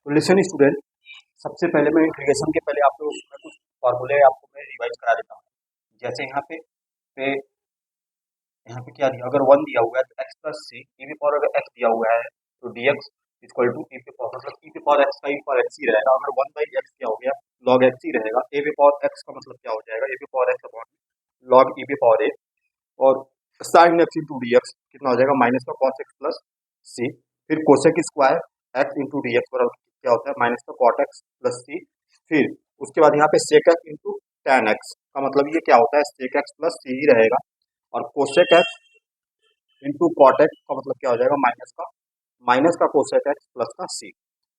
तो listen student, सबसे पहले मैं इंटीग्रेशन के पहले आप लोग मैं कुछ फॉर्मूले आपको मैं रिवाइज करा देता हूँ। जैसे यहाँ पे क्या दिया, अगर 1 दिया हुआ है तो x प्लस सी ई की पावर, अगर x दिया हुआ है तो dx इक्वल टू ई की पावर, मतलब ई की पावर x का ई पावर x ही रहेगा। अगर 1 बाई एक्स क्या हो गया, log x ही रहेगा। ए की पावर x का मतलब क्या हो जाएगा, ए की पावर x अपॉन log ई की पावर a, और sine x into D x कितना हो जाएगा, माइनस का कॉस एक्स प्लस सी। फिर cosec square x into D x बराबर क्या होता है, माइनस का कॉट एक्स प्लस सी। फिर उसके बाद यहाँ पे sec x into tan x का मतलब ये क्या होता है, सेक एक्स प्लस सी ही रहेगा। और cosec x into cot x का मतलब क्या हो जाएगा, माइनस का कोसेक एक्स प्लस का सी।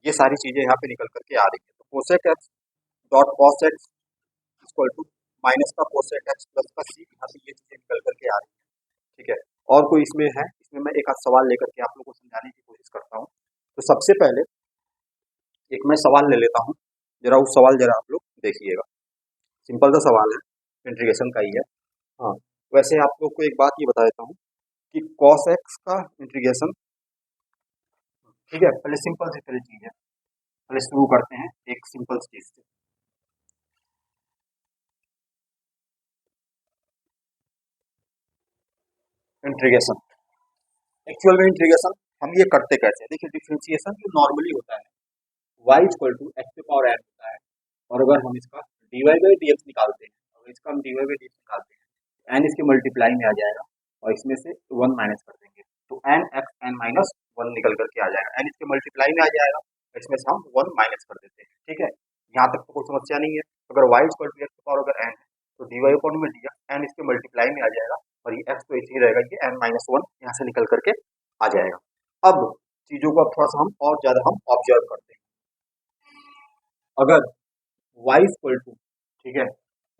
ये सारी चीजें यहाँ पे निकल करके आ रही है। तो cosec x dot cos x equal to minus का कोसेक एक्स प्लस का सी, यहाँ से ये चीजें निकल करके आ रही है। ठीक है, और कोई इसमें है, इसमें मैं एक आध सवाल लेकर के आप लोगों को समझाने की कोशिश करता हूँ। तो सबसे पहले एक मैं सवाल ले लेता हूँ, जरा उस सवाल जरा आप लोग देखिएगा। सिंपल सा सवाल है, इंटीग्रेशन का ही है। हाँ, वैसे आप लोग को एक बात ये बता देता हूँ कि कॉस एक्स का इंटीग्रेशन, ठीक है, पहले सिंपल सी पहले चीज है, पहले शुरू करते हैं एक सिंपल चीज से। इंटीग्रेशन, एक्चुअल में इंटीग्रेशन हम ये करते कैसे हैं? देखिए, डिफरेंशिएशन जो नॉर्मली होता है y इक्वल टू एक्स के पावर n होता है, और अगर हम इसका dy बाई डी एक्स निकालते हैं, अगर इसका हम dy बाई डी एक्स निकालते हैं, n इसके मल्टीप्लाई में आ जाएगा और इसमें से 1 माइनस कर देंगे तो n एक्स n माइनस 1 निकल करके आ जाएगा। n इसके मल्टीप्लाई में आ जाएगा और इसमें से हम 1 माइनस कर देते हैं। ठीक है, यहाँ तक तो कोई समस्या नहीं है। अगर y इक्वल टू एक्स के पावर अगर n है तो dy अपॉन में dx n इसके मल्टीप्लाई में आ जाएगा और ये x तो ऐसे ही रहेगा, ये n माइनस 1 यहाँ से निकल करके आ जाएगा। अब चीजों को अब थोड़ा सा हम और ज्यादा हम ऑब्जर्व करते हैं। अगर y इक्वल टू, ठीक है,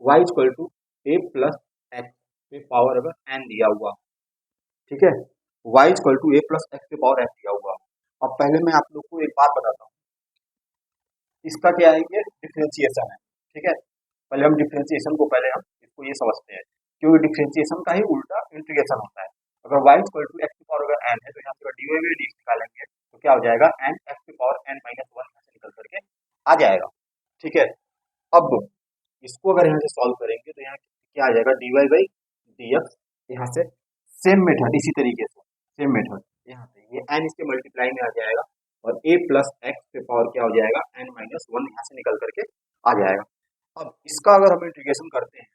y equal to a plus x पे पावर अगर n दिया हुआ, ठीक है, y equal to a plus x पे पावर n दिया हुआ। अब पहले मैं आप लोग को एक बात बताता हूँ, इसका क्या है, ये डिफरेंशिएशन है। ठीक है, पहले हम डिफरेंशिएशन को पहले हम इसको ये समझते हैं, क्योंकि डिफरेंशिएशन का ही उल्टा इंटीग्रेशन होता है। अगर y इक्वल टू एक्स की पावर अगर n है तो यहाँ से dy बाई dx निकालेंगे तो क्या हो जाएगा, n एक्स की पावर n माइनस 1 यहाँ से निकल करके आ जाएगा। ठीक है, अब इसको अगर यहाँ से सॉल्व करेंगे तो यहाँ क्या आ जाएगा, dy बाई dx, यहाँ से सेम मेथड, इसी तरीके से सेम मेथड, यहाँ से ये n इसके मल्टीप्लाई में आ जाएगा और a प्लस एक्स पे पावर क्या हो जाएगा, n माइनस 1 यहाँ से निकल करके आ जाएगा। अब इसका अगर हम इंटीग्रेशन करते हैं,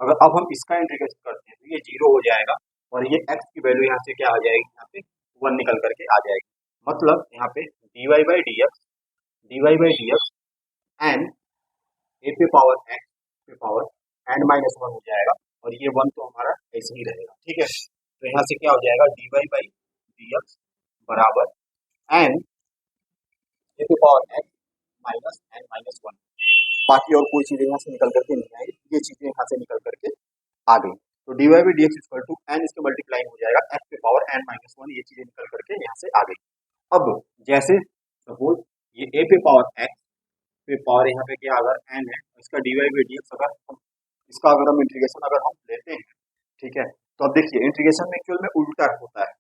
अगर अब हम इसका इंटीग्रेशन करते हैं तो ये 0 हो जाएगा और ये x की वैल्यू यहाँ से क्या आ जाएगी, यहाँ पे 1 निकल करके आ जाएगी। मतलब यहाँ पे dy by d x n a पे पावर एक्स पे पावर n माइनस 1 हो जाएगा और ये 1 तो हमारा ऐसे ही रहेगा। ठीक है, तो यहाँ से क्या हो जाएगा, dy बाई डी एक्स बराबर n ए पे power x minus n minus 1। बाकी और कोई चीजें यहाँ से निकल करके नहीं आई, ये चीजें यहाँ से निकल करके आ गई। तो dy by d x equal to n इसके मल्टीप्लाई हो जाएगा x पे पावर n माइनस 1, ये चीजें निकल करके यहाँ से आ गई। अब जैसे सपोज ये a पे पावर x पे पावर यहाँ पे क्या अगर n है, इसका dy बाई डी एक्स अगर हम इसका अगर हम इंटीग्रेशन अगर हम लेते हैं, ठीक है, तो अब देखिए इंटीग्रेशन में एक्चुअल में उल्टा होता है।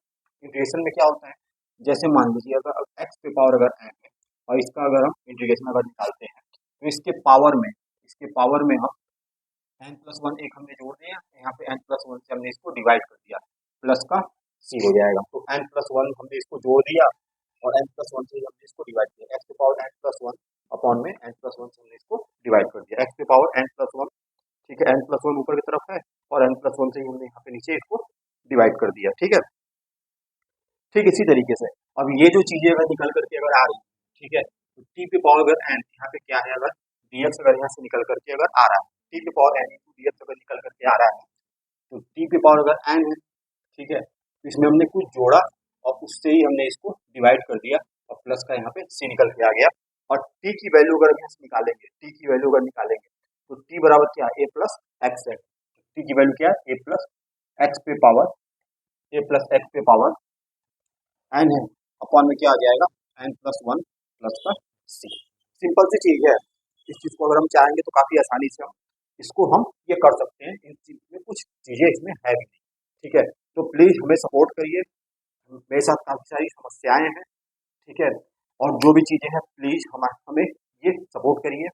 इंटीग्रेशन में क्या होता है, जैसे मान लीजिए अगर x पे पावर अगर n है और इसका अगर हम इंटीग्रेशन अगर निकालते हैं तो इसके पावर में हम n प्लस 1 एक हमने जोड़ दिया, यहाँ पे n प्लस 1 से हमने इसको डिवाइड कर दिया, प्लस का c हो जाएगा। तो n प्लस 1 हमने इसको जोड़ दिया और n प्लस 1 से हमने इसको डिवाइड किया, x पे पावर n प्लस 1 अपॉन में n प्लस 1 से हमने इसको डिवाइड कर दिया, x पे पावर n प्लस 1। ठीक है, n प्लस 1 ऊपर की तरफ है और n प्लस 1 से ही हमने यहाँ पे नीचे इसको डिवाइड कर दिया। ठीक है, ठीक इसी तरीके से अब ये जो चीजें अगर निकल करके अगर आ रही, ठीक है, तो t पे पावर अगर n यहाँ पे क्या है, अगर dx अगर यहाँ से निकल करके अगर आ रहा है, t पे पावर n इंटू dx अगर निकल करके आ रहा है तो t पे पावर अगर n है, ठीक है, तो इसमें हमने कुछ जोड़ा और उससे ही हमने इसको डिवाइड कर दिया और प्लस का यहाँ पे c निकल के आ गया। और t की वैल्यू अगर यहाँ से निकालेंगे, t की वैल्यू अगर निकालेंगे तो t बराबर क्या है, a प्लस एक्स है। t की वैल्यू क्या है, a प्लस एक्स पे पावर, a प्लस एक्स पे पावर n है, अपॉन में क्या आ जाएगा, n प्लस 1 प्लस का c। सिंपल सी चीज है, इस चीज को अगर हम चाहेंगे तो काफी आसानी से हम इसको हम ये कर सकते हैं। इन चीज में कुछ चीजें इसमें है भी नहीं। ठीक है, तो प्लीज हमें सपोर्ट करिए, मेरे साथ काफी सारी समस्याएं हैं। ठीक है, और जो भी चीज़ें हैं प्लीज़ हमें ये सपोर्ट करिए।